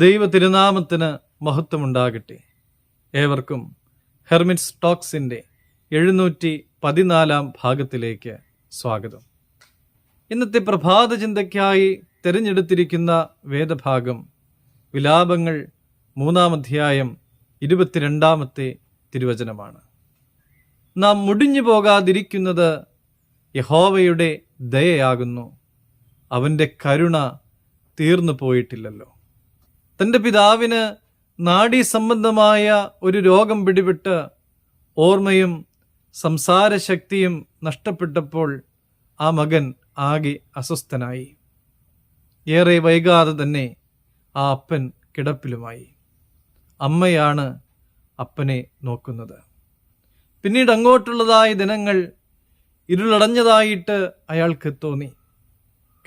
ദൈവ തിരുനാമത്തിന് മഹത്വമുണ്ടാകട്ടെ. ഏവർക്കും ഹെർമിറ്റ്സ് ടോക്സിൻ്റെ 714 ഭാഗത്തിലേക്ക് സ്വാഗതം. ഇന്നത്തെ പ്രഭാത ചിന്തയ്ക്കായി തിരഞ്ഞെടുത്തിരിക്കുന്ന വേദഭാഗം വിലാപങ്ങൾ 3-ാം അധ്യായം 22-ാമത്തെ തിരുവചനമാണ്. നാം മുടിഞ്ഞു പോകാതിരിക്കുന്നത് യഹോവയുടെ ദയയാകുന്നു, അവൻ്റെ കരുണ തീർന്നു പോയിട്ടില്ലല്ലോ. തൻ്റെ പിതാവിന് നാഡീസംബന്ധമായ ഒരു രോഗം പിടിപെട്ട് ഓർമ്മയും സംസാരശക്തിയും നഷ്ടപ്പെട്ടപ്പോൾ ആ മകൻ ആകെ അസ്വസ്ഥനായി. ഏറെ വൈകാതെ തന്നെ ആ അപ്പൻ കിടപ്പിലുമായി. അമ്മയാണ് അപ്പനെ നോക്കുന്നത്. പിന്നീട് അങ്ങോട്ടുള്ളതായ ദിനങ്ങൾ ഇരുളടഞ്ഞതായിട്ട് അയാൾക്ക് തോന്നി.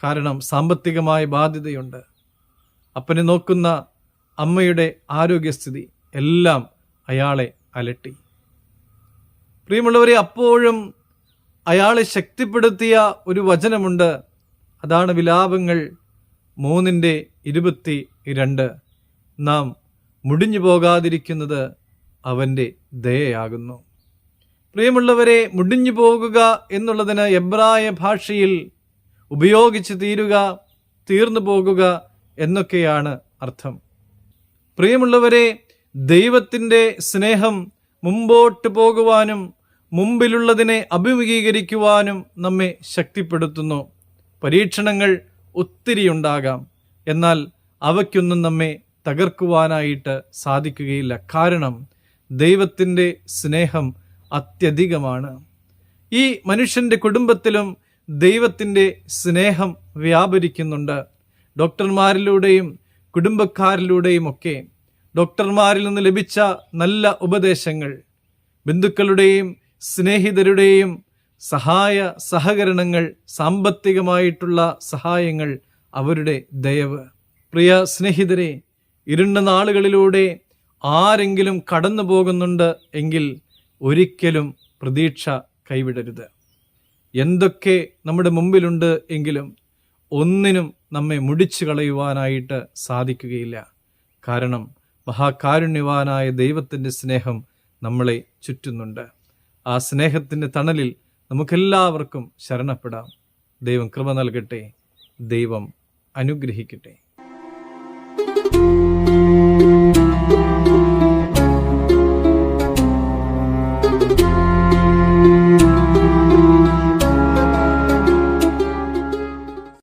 കാരണം സാമ്പത്തികമായ ബാധ്യതയുണ്ട്. അപ്പനെ നോക്കുന്ന അമ്മയുടെ ആരോഗ്യസ്ഥിതി എല്ലാം അയാളെ അലട്ടി. പ്രിയമുള്ളവരെ, അപ്പോഴും അയാളെ ശക്തിപ്പെടുത്തിയ ഒരു വചനമുണ്ട്. അതാണ് വിലാപങ്ങൾ 3:22. നാം മുടിഞ്ഞു പോകാതിരിക്കുന്നത് അവൻ്റെ ദയയാകുന്നു. പ്രിയമുള്ളവരെ, മുടിഞ്ഞു പോകുക എന്നുള്ളതിന് എബ്രായ ഭാഷയിൽ ഉപയോഗിച്ച് തീരുക, തീർന്നു പോകുക എന്നൊക്കെയാണ് അർത്ഥം. പ്രിയമുള്ളവരെ, ദൈവത്തിൻ്റെ സ്നേഹം മുമ്പോട്ട് പോകുവാനും മുമ്പിലുള്ളതിനെ അഭിമുഖീകരിക്കുവാനും നമ്മെ ശക്തിപ്പെടുത്തുന്നു. പരീക്ഷണങ്ങൾ ഒത്തിരിയുണ്ടാകാം, എന്നാൽ അവയ്ക്കൊന്നും നമ്മെ തകർക്കുവാനായിട്ട് സാധിക്കുകയില്ല. കാരണം ദൈവത്തിൻ്റെ സ്നേഹം അത്യധികമാണ്. ഈ മനുഷ്യൻ്റെ കുടുംബത്തിലും ദൈവത്തിൻ്റെ സ്നേഹം വ്യാപരിക്കുന്നുണ്ട്. ഡോക്ടർമാരിലൂടെയും കുടുംബക്കാരിലൂടെയും ഒക്കെ ഡോക്ടർമാരിൽ നിന്ന് ലഭിച്ച നല്ല ഉപദേശങ്ങൾ, ബന്ധുക്കളുടെയും സ്നേഹിതരുടെയും സഹായ സഹകരണങ്ങൾ, സാമ്പത്തികമായിട്ടുള്ള സഹായങ്ങൾ, അവരുടെ ദയവ്. പ്രിയ സ്നേഹിതരെ, ഇരുണ്ട നാളുകളിലൂടെ ആരെങ്കിലും കടന്നു പോകുന്നുണ്ട് എങ്കിൽ ഒരിക്കലും പ്രതീക്ഷ കൈവിടരുത്. എന്തൊക്കെ നമ്മുടെ മുമ്പിലുണ്ട് എങ്കിലും ഒന്നിനും നമ്മെ മുടിച്ചു കളയുവാനായിട്ട് സാധിക്കുകയില്ല. കാരണം മഹാകാരുണ്യവാനായ ദൈവത്തിൻ്റെ സ്നേഹം നമ്മളെ ചുറ്റുന്നുണ്ട്. ആ സ്നേഹത്തിൻ്റെ തണലിൽ നമുക്കെല്ലാവർക്കും ശരണപ്പെടാം. ദൈവം കൃപ നൽകട്ടെ. ദൈവം അനുഗ്രഹിക്കട്ടെ.